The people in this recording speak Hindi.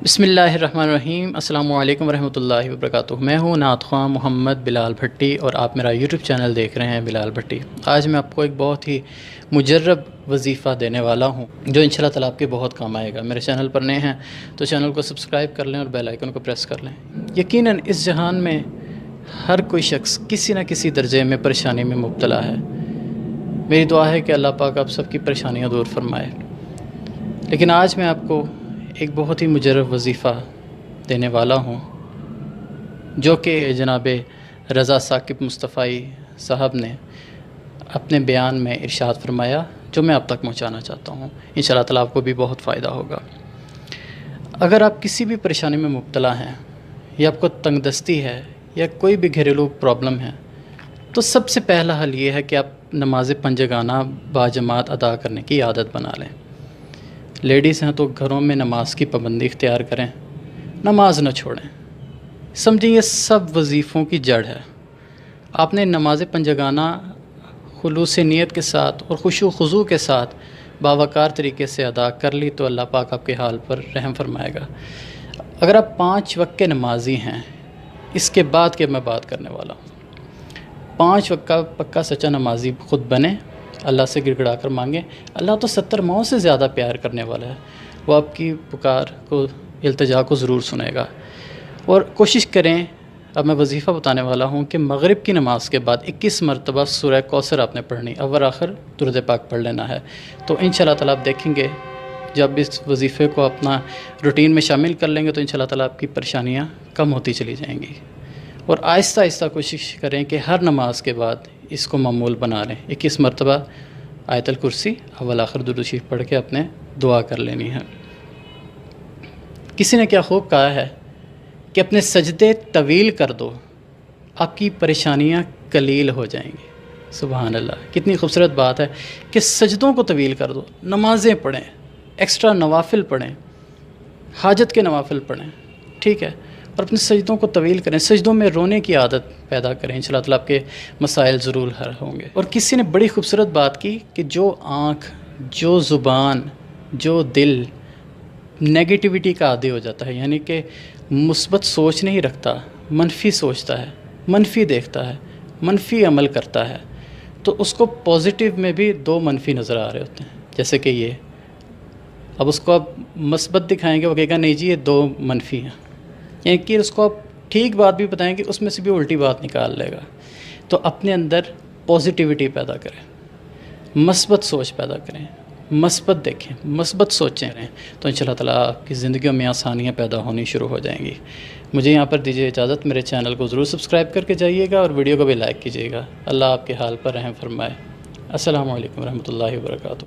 बिस्मिल्लाहिर्रहमानिर्रहीम। अस्सलामु अलैकुम वरहमतुल्लाहि वबरकातुहू। मैं हूँ नात ख़्वां मोहम्मद बिलाल भट्टी और आप मेरा यूट्यूब चैनल देख रहे हैं बिलाल भट्टी। आज मैं आपको एक बहुत ही मुजर्रब वजीफ़ा देने वाला हूँ जो इंशाअल्लाह ताला आपके बहुत काम आएगा। मेरे चैनल पर नए हैं तो चैनल को सब्सक्राइब कर लें और बेल आइकन को प्रेस कर लें। यकीनन इस जहान में हर कोई शख्स किसी न किसी दर्जे में परेशानी में मुब्तला है। मेरी दुआ है कि अल्लाह पाक आप सबकी परेशानियाँ दूर फरमाए। लेकिन आज मैं आपको एक बहुत ही मुजर्रब वजीफ़ा देने वाला हूँ जो कि जनाब रज़ा साकिब मुस्तफ़ाई साहब ने अपने बयान में इरशाद फरमाया, जो मैं आप तक पहुँचाना चाहता हूँ। इंशाअल्लाह ताला आपको भी बहुत फ़ायदा होगा। अगर आप किसी भी परेशानी में मुब्तला हैं या आपको तंगदस्ती है या कोई भी घरेलू प्रॉब्लम है, तो सबसे पहला हल ये है कि आप नमाज़ पंजगाना बाजमात अदा करने की आदत बना लें। लेडीज़ हैं तो घरों में नमाज की पाबंदी इख्तियार करें, नमाज न छोड़ें। समझें ये सब वजीफ़ों की जड़ है। आपने नमाज पंजगाना खुलूस नियत के साथ और खुशू खुजू के साथ बावकार तरीके से अदा कर ली तो अल्लाह पाक आपके हाल पर रहम फरमाएगा। अगर आप 5 वक्त के नमाजी हैं, इसके बाद के मैं बात करने वाला हूँ। 5 वक्त का पक्का सच्चा नमाजी ख़ुद बने, अल्लाह से गिड़गिड़ा कर मांगें। अल्लाह तो 70 माओं से ज़्यादा प्यार करने वाला है। वो आपकी पुकार को, इल्तिजा को ज़रूर सुनेगा। और कोशिश करें, अब मैं वजीफ़ा बताने वाला हूँ कि मगरिब की नमाज के बाद 21 मरतबा सूरह कौसर आपने पढ़नी, अव्वल आखिर दुरूद पाक पढ़ लेना है। तो इंशाअल्लाह ताला आप देखेंगे जब इस वजीफ़े को अपना रूटीन में शामिल कर लेंगे तो इंशाअल्लाह ताला आपकी परेशानियाँ कम होती चली जाएंगी। और आहिस्ता आहिस्ता कोशिश करें कि हर नमाज के बाद इसको मामूल बना लें। 21 मरतबा आयतल कुर्सी अव्वल आखिर दुरूद शरीफ पढ़ के अपने दुआ कर लेनी है। किसी ने क्या खूब कहा है कि अपने सजदे तवील कर दो, आपकी परेशानियां कलील हो जाएंगी। सुभान अल्लाह, कितनी खूबसूरत बात है कि सजदों को तवील कर दो। नमाज़ें पढ़ें, एक्स्ट्रा नवाफिल पढ़ें, हाजत के नवाफिल पढ़ें, ठीक है, और अपने सजदों को तवील करें। सजदों में रोने की आदत पैदा करें, इंशाअल्लाह ताला आपके मसाइल ज़रूर हल होंगे। और किसी ने बड़ी खूबसूरत बात की कि जो आँख, जो ज़ुबान, जो दिल नेगेटिविटी का आदी हो जाता है, यानी कि मुस्बत सोच नहीं रखता, मनफी सोचता है, मनफी देखता है, मनफी अमल करता है, तो उसको पॉजिटिव में भी 2 मनफी नज़र आ रहे होते हैं। जैसे कि ये, अब उसको आप मस्बत दिखाएंगे, वो कहेगा नहीं जी ये 2 मनफी हैं, यानी कि उसको आप ठीक बात भी बताएंगे उसमें से भी उल्टी बात निकाल लेगा। तो अपने अंदर पॉजिटिविटी पैदा करें, मस्बत सोच पैदा करें, मस्बत देखें, मस्बत सोचें, तो इंशाअल्लाह ताला आपकी ज़िंदगियों में आसानियाँ पैदा होनी शुरू हो जाएंगी। मुझे यहाँ पर दीजिए इजाज़त। मेरे चैनल को ज़रूर सब्सक्राइब करके जाइएगा और वीडियो को भी लाइक कीजिएगा। अल्लाह आपके हाल पर रहम फरमाए। अस्सलामु अलैकुम रहमतुल्लाहि व बरकातुहू।